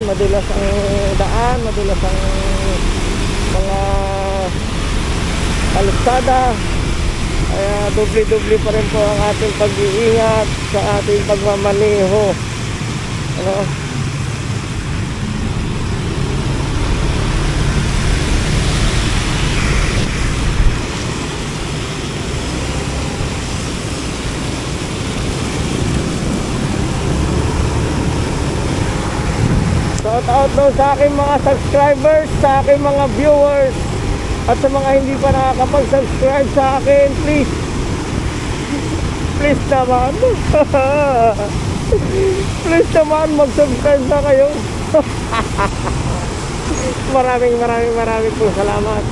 madulas ang daan, madulas ang mga kalsada. Kaya doble-doble pa rin po ang ating pag-iingat sa ating pagmamaneho. Ano? Shout out daw sa aking mga subscribers, sa aking mga viewers, at sa mga hindi pa nakakapag-subscribe sa akin, please naman please naman mag-subscribe na kayo. maraming po salamat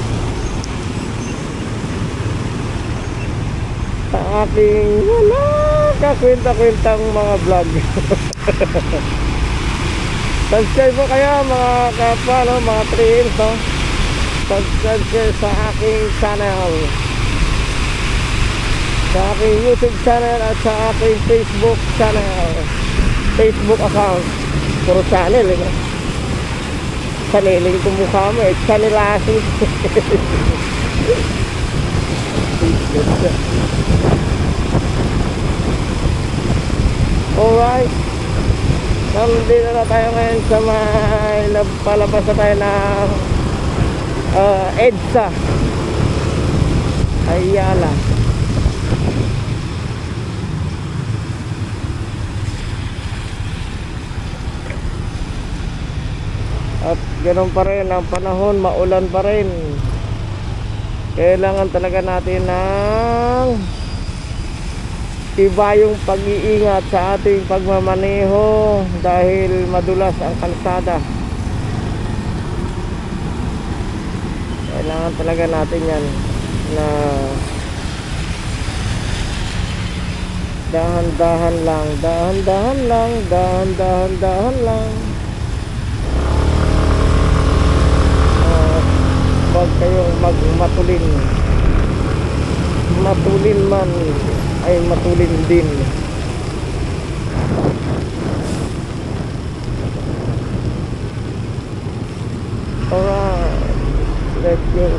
sa aking wala kakwenta-kwentang mga vlog. Subscribe po kayo mga kapwa, no? Mga 3Ms, no? Subscribe kayo sa aking channel, sa aking YouTube channel, at sa aking Facebook channel, Facebook account. Puro channel, no? Channelin ko mukha mo, channelasin. Alright, nandito na tayo ngayon sa may palabas na tayo ng EDSA Ayala. At ganoon pa rin ang panahon, maulan pa rin. Kailangan talaga natin ng iba yung pag-iingat sa ating pagmamaneho dahil madulas ang kalsada. Kailangan talaga natin yan na dahan-dahan lang, dahan-dahan lang, dahan-dahan lang. Huwag kayong magmatulin. Matulin man ay matulin din. Alright, let's go.